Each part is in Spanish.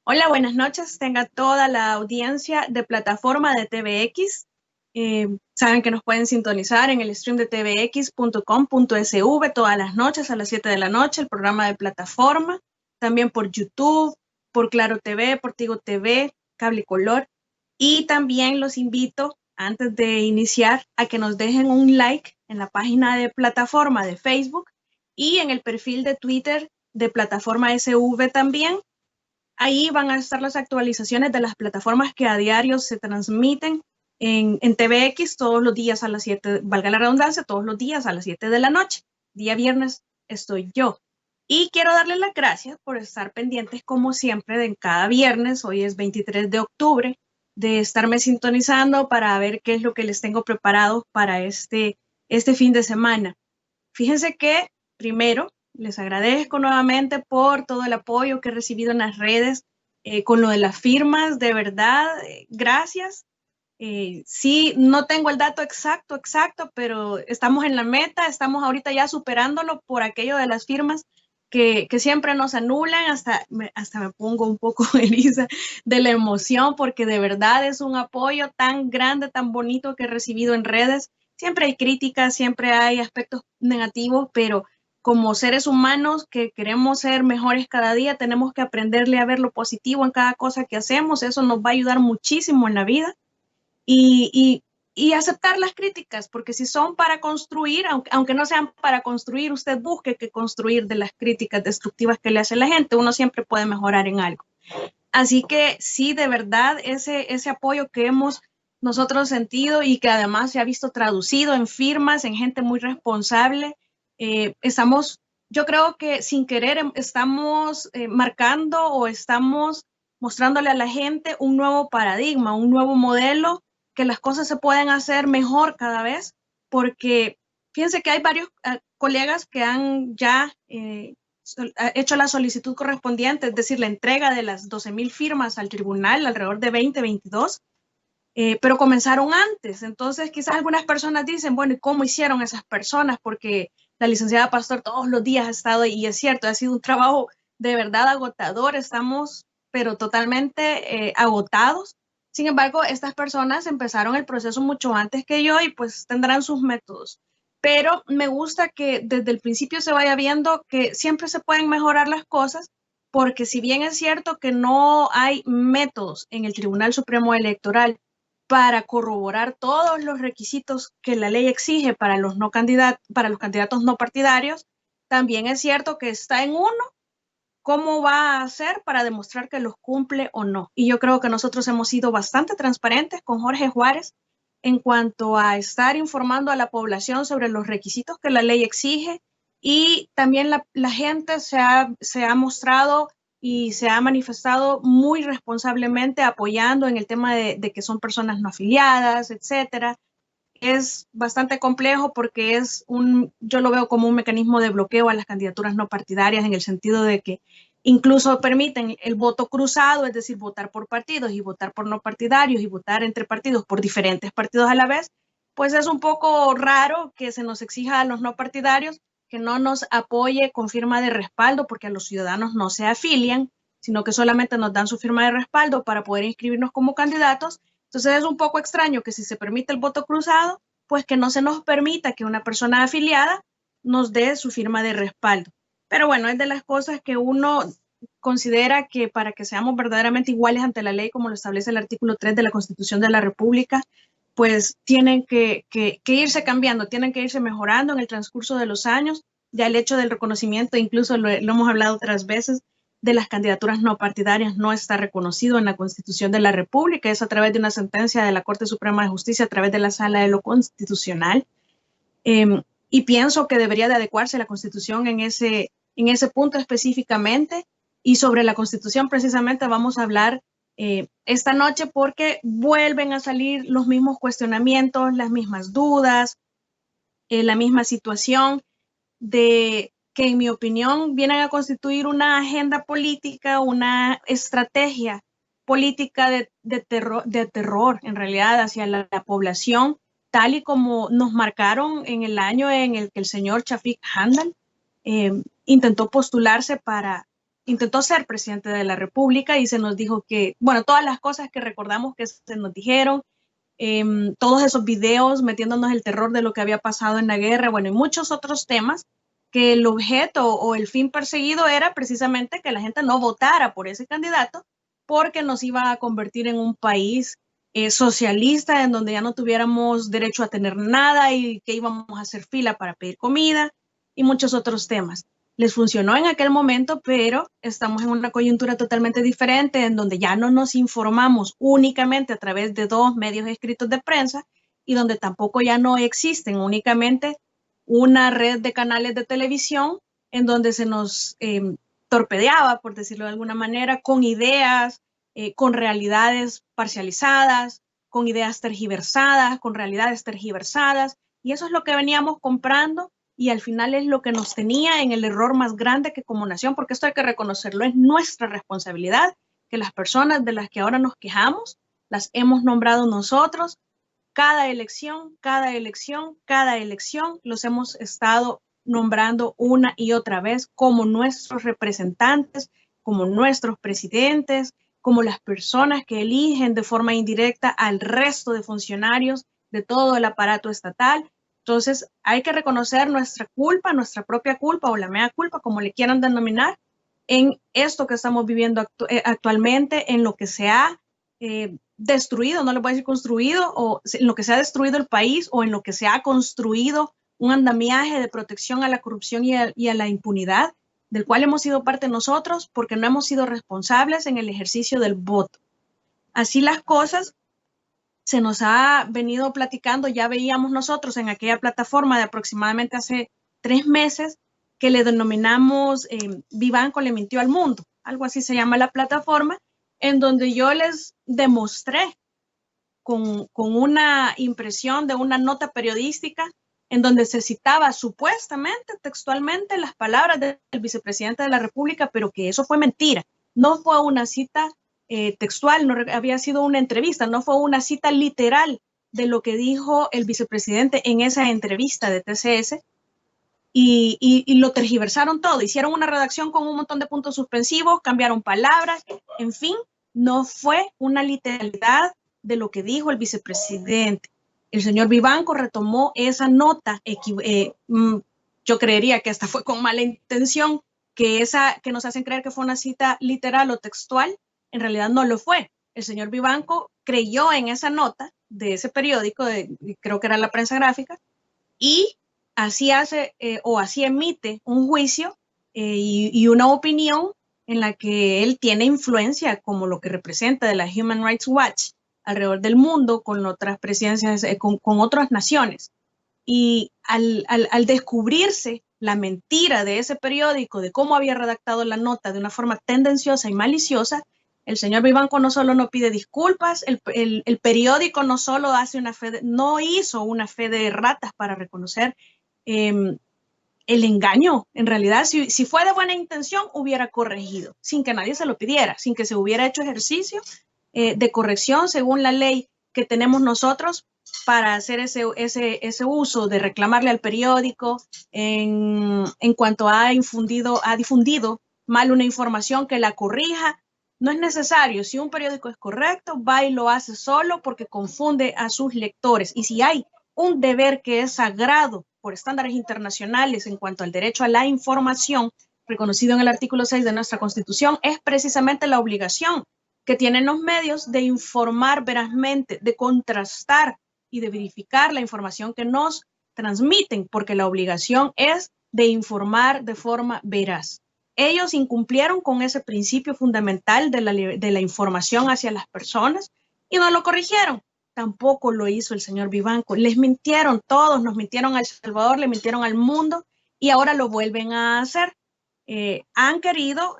Hola, buenas noches. Tenga toda la audiencia de plataforma de TVX. Saben que nos pueden sintonizar en el stream de tvx.com.sv todas las noches a las 7 de la noche, el programa de plataforma. También por YouTube, por Claro TV, por Tigo TV, Cable Color. Y también los invito, antes de iniciar, a que nos dejen un like en la página de plataforma de Facebook y en el perfil de Twitter de plataforma SV también. Ahí van a estar las actualizaciones de las plataformas que a diario se transmiten en TVX todos los días a las 7, valga la redundancia, todos los días a las 7 de la noche. Día viernes estoy yo. Y quiero darles las gracias por estar pendientes, como siempre, de cada viernes. Hoy es 23 de octubre, de estarme sintonizando para ver qué es lo que les tengo preparado para este fin de semana. Fíjense que, primero, les agradezco nuevamente por todo el apoyo que he recibido en las redes con lo de las firmas. De verdad, gracias. Sí, no tengo el dato exacto, pero estamos en la meta, estamos ahorita ya superándolo por aquello de las firmas que siempre nos anulan. Hasta me pongo un poco eriza de la emoción, porque de verdad es un apoyo tan grande, tan bonito que he recibido en redes. Siempre hay críticas, siempre hay aspectos negativos, pero como seres humanos que queremos ser mejores cada día, tenemos que aprenderle a ver lo positivo en cada cosa que hacemos. Eso nos va a ayudar muchísimo en la vida. Y aceptar las críticas, porque si son para construir, aunque no sean para construir, usted busque que construir de las críticas destructivas que le hace la gente. Uno siempre puede mejorar en algo. Así que sí, de verdad, ese apoyo que hemos nosotros sentido y que además se ha visto traducido en firmas, en gente muy responsable, estamos, yo creo que sin querer estamos marcando o estamos mostrándole a la gente un nuevo paradigma, un nuevo modelo, que las cosas se pueden hacer mejor cada vez, porque fíjense que hay varios colegas que han ya hecho la solicitud correspondiente, es decir, la entrega de las 12,000 firmas al tribunal, alrededor de 2022, pero comenzaron antes. Entonces, quizás algunas personas dicen, bueno, ¿y cómo hicieron esas personas? Porque la licenciada Pastor todos los días ha estado, y es cierto, ha sido un trabajo de verdad agotador, estamos pero totalmente agotados. Sin embargo, estas personas empezaron el proceso mucho antes que yo y pues tendrán sus métodos. Pero me gusta que desde el principio se vaya viendo que siempre se pueden mejorar las cosas, porque si bien es cierto que no hay métodos en el Tribunal Supremo Electoral para corroborar todos los requisitos que la ley exige para los candidatos no partidarios, también es cierto que está en uno cómo va a hacer para demostrar que los cumple o no. Y yo creo que nosotros hemos sido bastante transparentes con Jorge Juárez en cuanto a estar informando a la población sobre los requisitos que la ley exige, y también la gente se ha mostrado y se ha manifestado muy responsablemente apoyando en el tema de que son personas no afiliadas, etcétera. Es bastante complejo porque yo lo veo como un mecanismo de bloqueo a las candidaturas no partidarias, en el sentido de que incluso permiten el voto cruzado, es decir, votar por partidos y votar por no partidarios y votar entre partidos por diferentes partidos a la vez. Pues es un poco raro que se nos exija a los no partidarios que no nos apoye con firma de respaldo, porque a los ciudadanos no se afilian, sino que solamente nos dan su firma de respaldo para poder inscribirnos como candidatos. Entonces es un poco extraño que si se permite el voto cruzado, pues que no se nos permita que una persona afiliada nos dé su firma de respaldo. Pero bueno, es de las cosas que uno considera que para que seamos verdaderamente iguales ante la ley, como lo establece el artículo 3 de la Constitución de la República, pues tienen que irse cambiando, tienen que irse mejorando en el transcurso de los años. Ya el hecho del reconocimiento, incluso lo hemos hablado otras veces, de las candidaturas no partidarias no está reconocido en la Constitución de la República. Es a través de una sentencia de la Corte Suprema de Justicia, a través de la Sala de lo Constitucional. Y pienso que debería de adecuarse la Constitución en ese punto específicamente. Y sobre la Constitución precisamente vamos a hablar esta noche, porque vuelven a salir los mismos cuestionamientos, las mismas dudas, la misma situación de que, en mi opinión, vienen a constituir una agenda política, una estrategia política de terror, en realidad, hacia la población, tal y como nos marcaron en el año en el que el señor Shafiq Handal intentó postularse intentó ser presidente de la República y se nos dijo que, bueno, todas las cosas que recordamos que se nos dijeron, todos esos videos metiéndonos el terror de lo que había pasado en la guerra, bueno, y muchos otros temas, que el objeto o el fin perseguido era precisamente que la gente no votara por ese candidato porque nos iba a convertir en un país socialista en donde ya no tuviéramos derecho a tener nada y que íbamos a hacer fila para pedir comida y muchos otros temas. Les funcionó en aquel momento, pero estamos en una coyuntura totalmente diferente en donde ya no nos informamos únicamente a través de 2 medios escritos de prensa y donde tampoco ya no existen únicamente una red de canales de televisión en donde se nos torpedeaba, por decirlo de alguna manera, con ideas, con realidades parcializadas, con ideas tergiversadas, con realidades tergiversadas, y eso es lo que veníamos comprando y al final es lo que nos tenía en el error más grande que como nación, porque esto hay que reconocerlo, es nuestra responsabilidad que las personas de las que ahora nos quejamos las hemos nombrado nosotros. Cada elección, cada elección, cada elección los hemos estado nombrando una y otra vez como nuestros representantes, como nuestros presidentes, como las personas que eligen de forma indirecta al resto de funcionarios de todo el aparato estatal. Entonces, hay que reconocer nuestra culpa, nuestra propia culpa o la mea culpa, como le quieran denominar, en esto que estamos viviendo actualmente, en lo que se ha destruido, no le voy a decir construido, o en lo que se ha destruido el país o en lo que se ha construido un andamiaje de protección a la corrupción y a la impunidad, del cual hemos sido parte nosotros porque no hemos sido responsables en el ejercicio del voto. Así las cosas, se nos ha venido platicando, ya veíamos nosotros en aquella plataforma de aproximadamente hace 3 meses que le denominamos Vivanco le mintió al mundo, algo así se llama la plataforma, en donde yo les demostré con una impresión de una nota periodística en donde se citaba supuestamente, textualmente, las palabras del vicepresidente de la República, pero que eso fue mentira. No fue una cita textual, no había sido una entrevista, no fue una cita literal de lo que dijo el vicepresidente en esa entrevista de TCS y lo tergiversaron todo. Hicieron una redacción con un montón de puntos suspensivos, cambiaron palabras, en fin, no fue una literalidad de lo que dijo el vicepresidente. El señor Vivanco retomó esa nota, yo creería que hasta fue con mala intención, que esa que nos hacen creer que fue una cita literal o textual, en realidad no lo fue. El señor Vivanco creyó en esa nota de ese periódico, creo que era La Prensa Gráfica, y así hace o así emite un juicio y una opinión en la que él tiene influencia como lo que representa de la Human Rights Watch alrededor del mundo con otras presidencias, con otras naciones. Y al descubrirse la mentira de ese periódico, de cómo había redactado la nota de una forma tendenciosa y maliciosa, el señor Vivanco no solo no pide disculpas, el periódico no solo no hizo una fe de ratas para reconocer el engaño. En realidad, si fue de buena intención, hubiera corregido, sin que nadie se lo pidiera, sin que se hubiera hecho ejercicio de corrección según la ley que tenemos nosotros para hacer ese uso de reclamarle al periódico en cuanto ha difundido mal una información que la corrija. No es necesario. Si un periódico es correcto, va y lo hace solo porque confunde a sus lectores. Y si hay un deber que es sagrado por estándares internacionales en cuanto al derecho a la información, reconocido en el artículo 6 de nuestra Constitución, es precisamente la obligación que tienen los medios de informar verazmente, de contrastar y de verificar la información que nos transmiten, porque la obligación es de informar de forma veraz. Ellos incumplieron con ese principio fundamental de la información hacia las personas y no lo corrigieron. Tampoco lo hizo el señor Vivanco. Les mintieron todos, nos mintieron a El Salvador, le mintieron al mundo y ahora lo vuelven a hacer. Han querido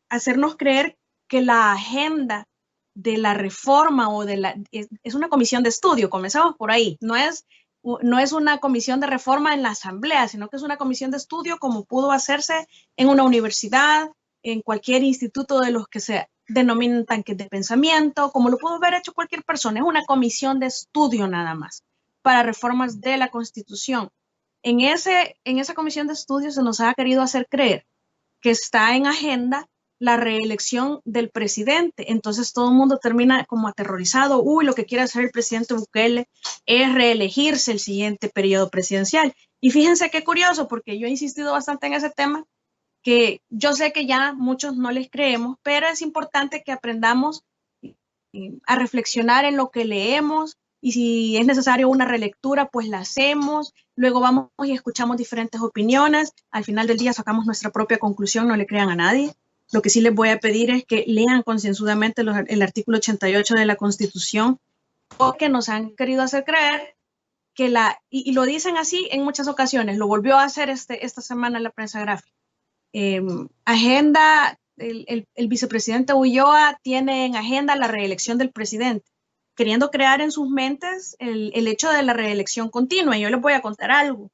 hacernos creer que la agenda de la reforma o es una comisión de estudio, comenzamos por ahí, no es una comisión de reforma en la asamblea, sino que es una comisión de estudio como pudo hacerse en una universidad, en cualquier instituto de los que se denominan tanques de pensamiento, como lo pudo haber hecho cualquier persona. Es una comisión de estudio nada más para reformas de la Constitución. En esa comisión de estudio se nos ha querido hacer creer que está en agenda la reelección del presidente. Entonces todo el mundo termina como aterrorizado. Uy, lo que quiere hacer el presidente Bukele es reelegirse el siguiente periodo presidencial. Y fíjense qué curioso, porque yo he insistido bastante en ese tema, que yo sé que ya muchos no les creemos, pero es importante que aprendamos a reflexionar en lo que leemos, y si es necesario una relectura, pues la hacemos, luego vamos y escuchamos diferentes opiniones, al final del día sacamos nuestra propia conclusión, no le crean a nadie. Lo que sí les voy a pedir es que lean concienzudamente el artículo 88 de la Constitución, porque nos han querido hacer creer que y lo dicen así en muchas ocasiones, lo volvió a hacer esta semana en la prensa gráfica. Agenda, el vicepresidente Ulloa tiene en agenda la reelección del presidente, queriendo crear en sus mentes el hecho de la reelección continua. Y yo les voy a contar algo.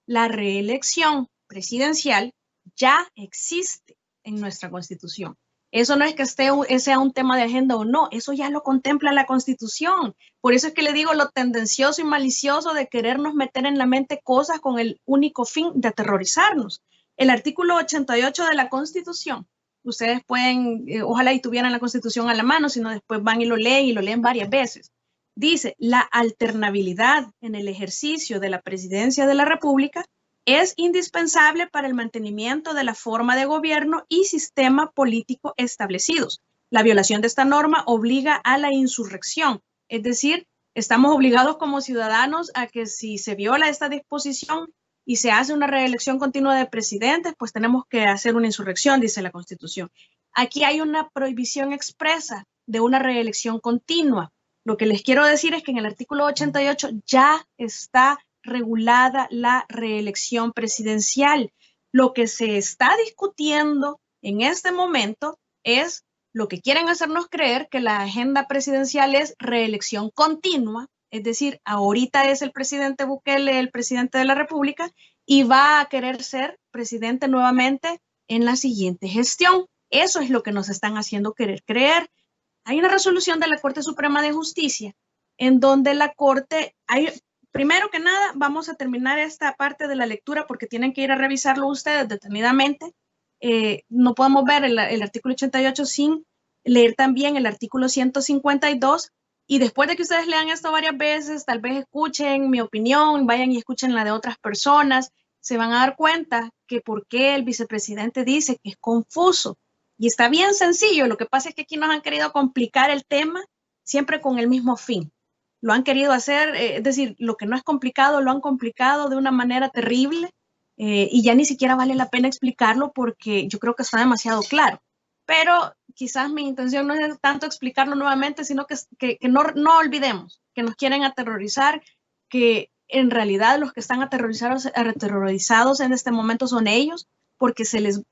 La reelección presidencial ya existe en nuestra Constitución. Eso no es que sea un tema de agenda o no, eso ya lo contempla la Constitución. Por eso es que le digo lo tendencioso y malicioso de querernos meter en la mente cosas con el único fin de aterrorizarnos. El artículo 88 de la Constitución, ustedes pueden, ojalá y tuvieran la Constitución a la mano, sino después van y lo leen varias veces. Dice, la alternabilidad en el ejercicio de la presidencia de la República es indispensable para el mantenimiento de la forma de gobierno y sistema político establecidos. La violación de esta norma obliga a la insurrección, es decir, estamos obligados como ciudadanos a que si se viola esta disposición y se hace una reelección continua de presidentes, pues tenemos que hacer una insurrección, dice la Constitución. Aquí hay una prohibición expresa de una reelección continua. Lo que les quiero decir es que en el artículo 88 ya está regulada la reelección presidencial. Lo que se está discutiendo en este momento es lo que quieren hacernos creer, que la agenda presidencial es reelección continua, es decir, ahorita es el presidente Bukele el presidente de la República y va a querer ser presidente nuevamente en la siguiente gestión. Eso es lo que nos están haciendo querer creer. Hay una resolución de la Corte Suprema de Justicia en donde la Corte, primero que nada, vamos a terminar esta parte de la lectura porque tienen que ir a revisarlo ustedes detenidamente. No podemos ver el artículo 88 sin leer también el artículo 152. Y después de que ustedes lean esto varias veces, tal vez escuchen mi opinión, vayan y escuchen la de otras personas, se van a dar cuenta que por qué el vicepresidente dice que es confuso. Y está bien sencillo, lo que pasa es que aquí nos han querido complicar el tema siempre con el mismo fin. Lo han querido hacer, es decir, lo que no es complicado, lo han complicado de una manera terrible y ya ni siquiera vale la pena explicarlo porque yo creo que está demasiado claro. Pero quizás mi intención no es tanto explicarlo nuevamente, sino que no olvidemos que nos quieren aterrorizar, que en realidad los que están aterrorizados en este momento son ellos, porque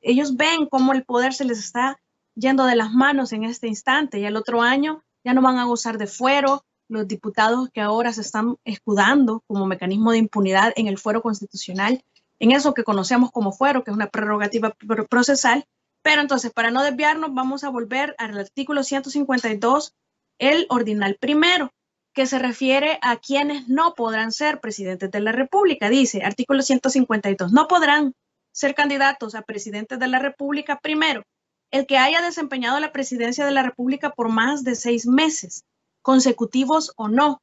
ellos ven cómo el poder se les está yendo de las manos en este instante y el otro año ya no van a gozar de fuero. Los diputados que ahora se están escudando como mecanismo de impunidad en el fuero constitucional, en eso que conocemos como fuero, que es una prerrogativa procesal. Pero entonces, para no desviarnos, vamos a volver al artículo 152, el ordinal primero, que se refiere a quienes no podrán ser presidentes de la República. Dice, artículo 152, no podrán ser candidatos a presidentes de la República primero, el que haya desempeñado la presidencia de la República por más de 6 meses, consecutivos o no,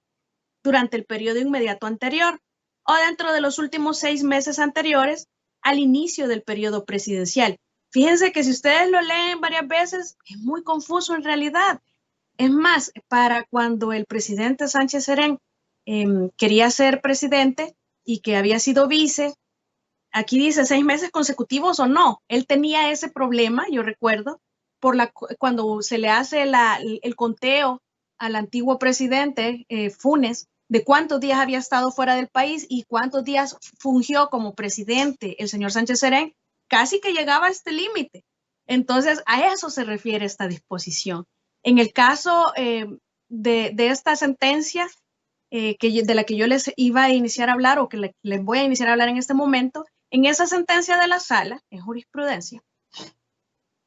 durante el periodo inmediato anterior, o dentro de los últimos 6 meses anteriores al inicio del periodo presidencial. Fíjense que si ustedes lo leen varias veces, es muy confuso en realidad. Es más, para cuando el presidente Sánchez Serén quería ser presidente y que había sido vice, aquí dice 6 meses consecutivos o no. Él tenía ese problema, yo recuerdo, cuando se le hace el conteo al antiguo presidente Funes, de cuántos días había estado fuera del país y cuántos días fungió como presidente el señor Sánchez Serén, casi que llegaba a este límite. Entonces, a eso se refiere esta disposición. En el caso de esta sentencia de la que yo les iba a iniciar a hablar o que les voy a iniciar a hablar en este momento, en esa sentencia de la sala, en jurisprudencia,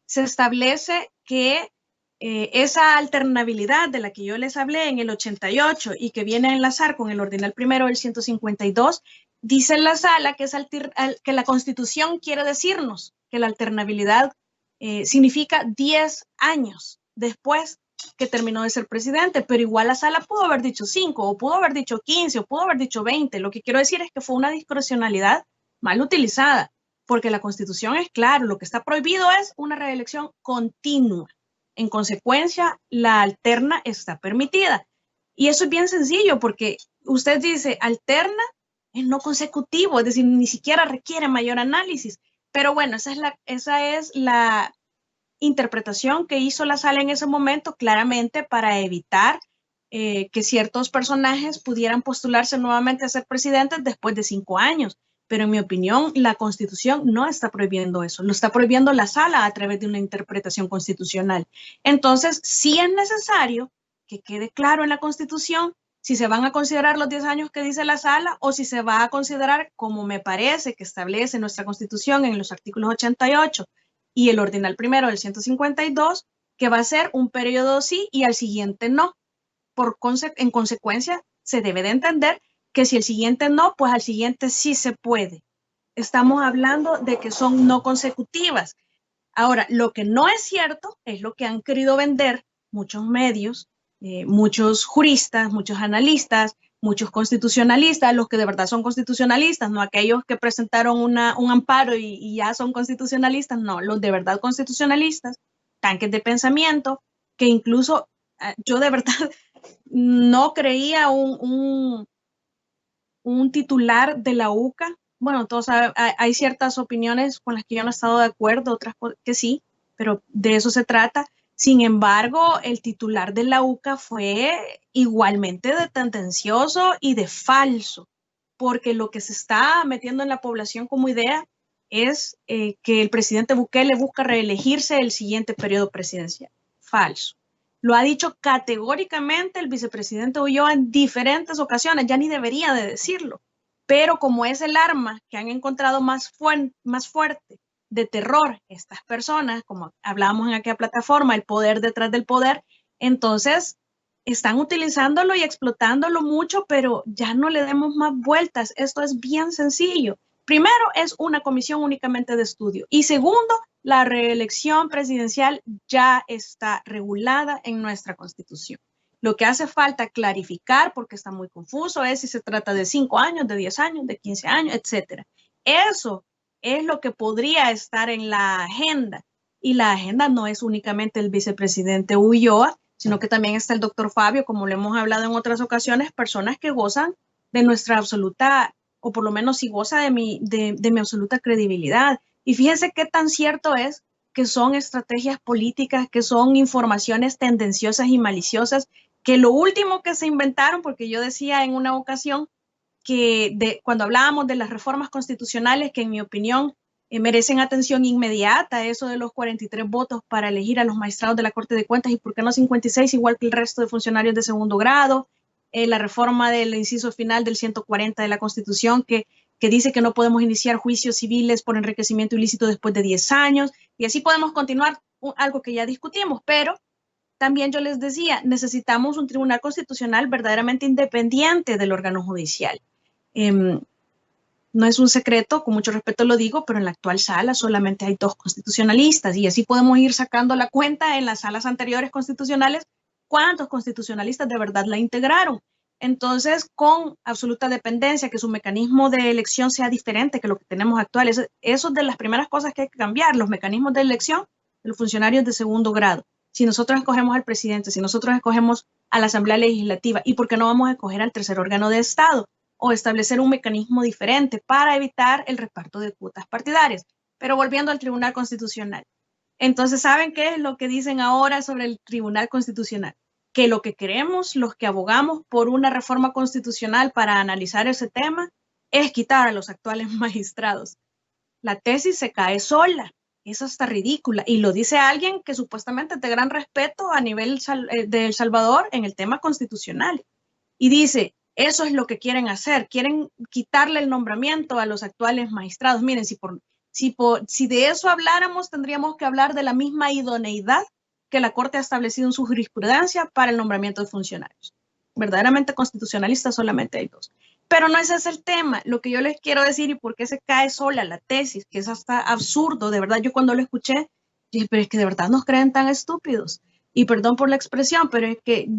se establece que esa alternabilidad de la que yo les hablé en el 88 y que viene a enlazar con el ordinal primero del 152, dice en la sala que la Constitución quiere decirnos que la alternabilidad significa 10 años después que terminó de ser presidente, pero igual la sala pudo haber dicho 5, o pudo haber dicho 15, o pudo haber dicho 20. Lo que quiero decir es que fue una discrecionalidad mal utilizada, porque la Constitución es claro, lo que está prohibido es una reelección continua. En consecuencia, la alterna está permitida. Y eso es bien sencillo, porque usted dice alterna es no consecutivo, es decir, ni siquiera requiere mayor análisis. Pero bueno, esa es la interpretación que hizo la sala en ese momento, claramente para evitar que ciertos personajes pudieran postularse nuevamente a ser presidentes después de 5 años. Pero en mi opinión, la Constitución no está prohibiendo eso, lo está prohibiendo la sala a través de una interpretación constitucional. Entonces, sí es necesario que quede claro en la Constitución si se van a considerar los 10 años que dice la sala o si se va a considerar, como me parece que establece nuestra Constitución en los artículos 88 y el ordinal primero del 152, que va a ser un periodo sí y al siguiente no. En consecuencia, se debe de entender que si el siguiente no, pues al siguiente sí se puede. Estamos hablando de que son no consecutivas. Ahora, lo que no es cierto es lo que han querido vender muchos medios, muchos juristas, muchos analistas, muchos constitucionalistas, los que de verdad son constitucionalistas, no aquellos que presentaron un amparo y ya son constitucionalistas, no, los de verdad constitucionalistas, tanques de pensamiento, que incluso yo de verdad no creía un titular de la UCA. Bueno, todos saben, hay ciertas opiniones con las que yo no he estado de acuerdo, otras que sí, pero de eso se trata. Sin embargo, el titular de la UCA fue igualmente de tendencioso y de falso, porque lo que se está metiendo en la población como idea es que el presidente Bukele busca reelegirse el siguiente periodo presidencial. Falso. Lo ha dicho categóricamente el vicepresidente Ulloa en diferentes ocasiones, ya ni debería de decirlo, pero como es el arma que han encontrado más fuerte de terror estas personas, como hablábamos en aquella plataforma, el poder detrás del poder, entonces están utilizándolo y explotándolo mucho, pero ya no le demos más vueltas. Esto es bien sencillo. Primero, es una comisión únicamente de estudio. Y segundo, la reelección presidencial ya está regulada en nuestra Constitución. Lo que hace falta clarificar, porque está muy confuso, es si se trata de 5 años, de 10 años, de 15 años, etc. Eso es lo que podría estar en la agenda. Y la agenda no es únicamente el vicepresidente Ulloa, sino que también está el doctor Fabio, como lo hemos hablado en otras ocasiones, personas que gozan de nuestra absoluta, o por lo menos si goza de mi absoluta credibilidad. Y fíjense qué tan cierto es que son estrategias políticas, que son informaciones tendenciosas y maliciosas, que lo último que se inventaron, porque yo decía en una ocasión que cuando hablábamos de las reformas constitucionales, que en mi opinión merecen atención inmediata, eso de los 43 votos para elegir a los magistrados de la Corte de Cuentas y por qué no 56, igual que el resto de funcionarios de segundo grado, la reforma del inciso final del 140 de la Constitución que dice que no podemos iniciar juicios civiles por enriquecimiento ilícito después de 10 años, y así podemos continuar, algo que ya discutimos, pero también yo les decía, necesitamos un tribunal constitucional verdaderamente independiente del órgano judicial. No es un secreto, con mucho respeto lo digo, pero en la actual sala solamente hay 2 constitucionalistas y así podemos ir sacando la cuenta en las salas anteriores constitucionales cuántos constitucionalistas de verdad la integraron. Entonces, con absoluta dependencia, que su mecanismo de elección sea diferente que lo que tenemos actual. Eso es de las primeras cosas que hay que cambiar, los mecanismos de elección de los funcionarios de segundo grado. Si nosotros escogemos al presidente, si nosotros escogemos a la Asamblea Legislativa, ¿y por qué no vamos a escoger al tercer órgano de Estado? O establecer un mecanismo diferente para evitar el reparto de cuotas partidarias. Pero volviendo al Tribunal Constitucional. Entonces, ¿saben qué es lo que dicen ahora sobre el Tribunal Constitucional? Que lo que queremos, los que abogamos por una reforma constitucional para analizar ese tema, es quitar a los actuales magistrados. La tesis se cae sola. Eso está ridícula. Y lo dice alguien que supuestamente es de gran respeto a nivel de El Salvador en el tema constitucional. Y dice, eso es lo que quieren hacer. Quieren quitarle el nombramiento a los actuales magistrados. Miren, si de eso habláramos, tendríamos que hablar de la misma idoneidad que la Corte ha establecido en su jurisprudencia para el nombramiento de funcionarios. Verdaderamente constitucionalistas solamente hay 2. Pero no ese es el tema. Lo que yo les quiero decir y por qué se cae sola la tesis, que es hasta absurdo, de verdad, yo cuando lo escuché Y, pero es que de verdad nos creen tan estúpidos. Y perdón por la expresión, pero es que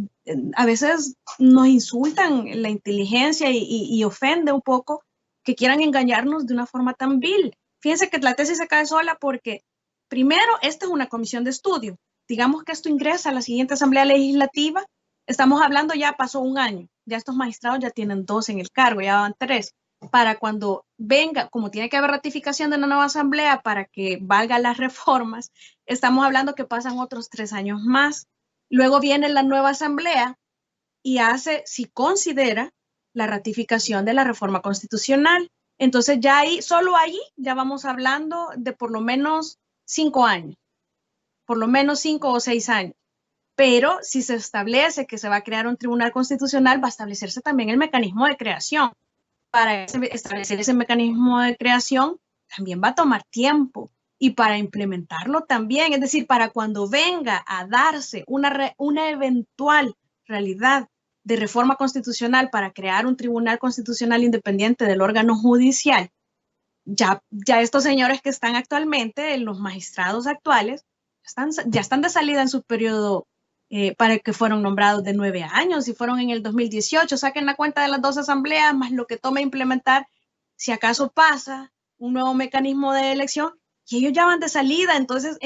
a veces nos insultan la inteligencia y ofende un poco que quieran engañarnos de una forma tan vil. Fíjense que la tesis se cae sola porque, primero, esta es una comisión de estudio. Digamos que esto ingresa a la siguiente Asamblea Legislativa. Estamos hablando, ya pasó un año. Ya estos magistrados ya tienen 2 en el cargo, ya van 3. Para cuando venga, como tiene que haber ratificación de una nueva asamblea para que valgan las reformas, estamos hablando que pasan otros 3 años más. Luego viene la nueva asamblea y hace, si considera, la ratificación de la reforma constitucional. Entonces ya ahí, solo ahí, ya vamos hablando de por lo menos 5 años, por lo menos 5 o 6 años. Pero si se establece que se va a crear un tribunal constitucional, va a establecerse también el mecanismo de creación. Para establecer ese mecanismo de creación también va a tomar tiempo, y para implementarlo también, es decir, para cuando venga a darse una eventual realidad de reforma constitucional para crear un tribunal constitucional independiente del órgano judicial, ya estos señores que están actualmente, los magistrados actuales, ya están de salida en su periodo para que fueron nombrados de 9 años y fueron en el 2018. Saquen la cuenta de las 2 asambleas más lo que tome implementar, si acaso pasa un nuevo mecanismo de elección, y ellos ya van de salida. Entonces,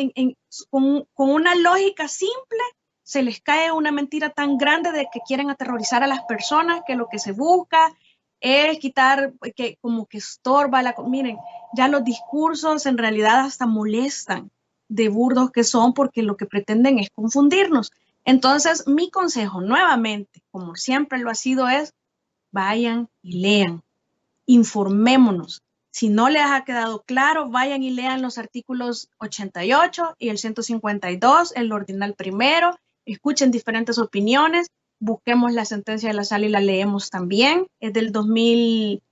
con una lógica simple, se les cae una mentira tan grande de que quieren aterrorizar a las personas, que lo que se busca es quitar, que como que estorba miren, ya los discursos en realidad hasta molestan de burdos que son, porque lo que pretenden es confundirnos. Entonces, mi consejo nuevamente, como siempre lo ha sido, es vayan y lean, informémonos. Si no les ha quedado claro, vayan y lean los artículos 88 y el 152, el ordinal primero, escuchen diferentes opiniones, busquemos la sentencia de la sala y la leemos también. Es del 2000,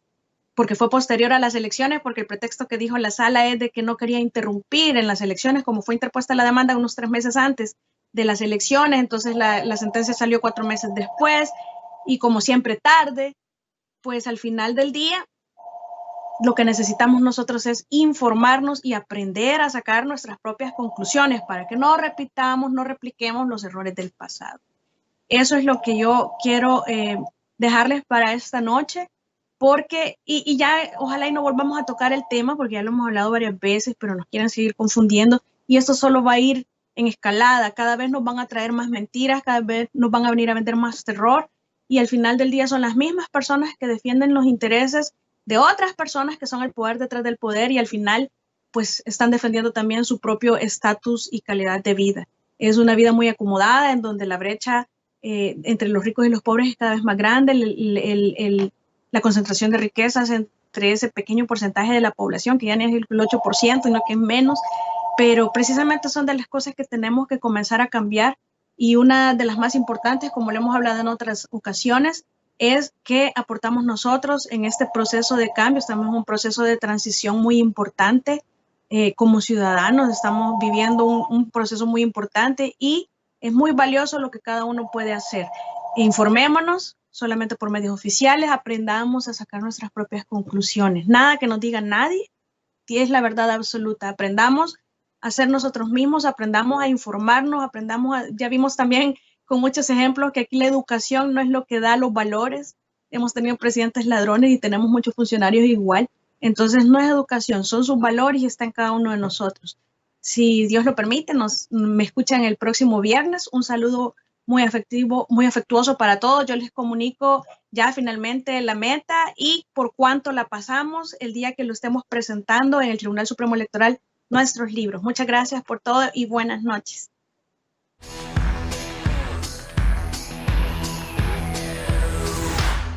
porque fue posterior a las elecciones, porque el pretexto que dijo la sala es de que no quería interrumpir en las elecciones, como fue interpuesta la demanda unos 3 meses antes de las elecciones. Entonces la sentencia salió 4 meses después, y como siempre tarde. Pues al final del día, lo que necesitamos nosotros es informarnos y aprender a sacar nuestras propias conclusiones para que no repitamos, no repliquemos los errores del pasado. Eso es lo que yo quiero dejarles para esta noche, porque, y ya ojalá y no volvamos a tocar el tema, porque ya lo hemos hablado varias veces, pero nos quieren seguir confundiendo, y esto solo va a ir en escalada. Cada vez nos van a traer más mentiras, cada vez nos van a venir a vender más terror, y al final del día son las mismas personas que defienden los intereses de otras personas que son el poder detrás del poder, y al final pues están defendiendo también su propio estatus y calidad de vida. Es una vida muy acomodada en donde la brecha entre los ricos y los pobres es cada vez más grande, la concentración de riquezas entre ese pequeño porcentaje de la población, que ya ni es el 8%, sino que es menos, pero precisamente son de las cosas que tenemos que comenzar a cambiar, y una de las más importantes, como lo hemos hablado en otras ocasiones, es que aportamos nosotros en este proceso de cambio. Estamos en un proceso de transición muy importante como ciudadanos, estamos viviendo un proceso muy importante, y es muy valioso lo que cada uno puede hacer. Informémonos solamente por medios oficiales, aprendamos a sacar nuestras propias conclusiones. Nada que nos diga nadie es la verdad absoluta. Aprendamos a ser nosotros mismos, aprendamos a informarnos, ya vimos también con muchos ejemplos que aquí la educación no es lo que da los valores. Hemos tenido presidentes ladrones y tenemos muchos funcionarios igual. Entonces no es educación, son sus valores y está en cada uno de nosotros. Si Dios lo permite, me escuchan el próximo viernes. Un saludo muy afectivo, muy afectuoso para todos. Yo les comunico ya finalmente la meta y por cuánto la pasamos el día que lo estemos presentando en el Tribunal Supremo Electoral nuestros libros. Muchas gracias por todo y buenas noches.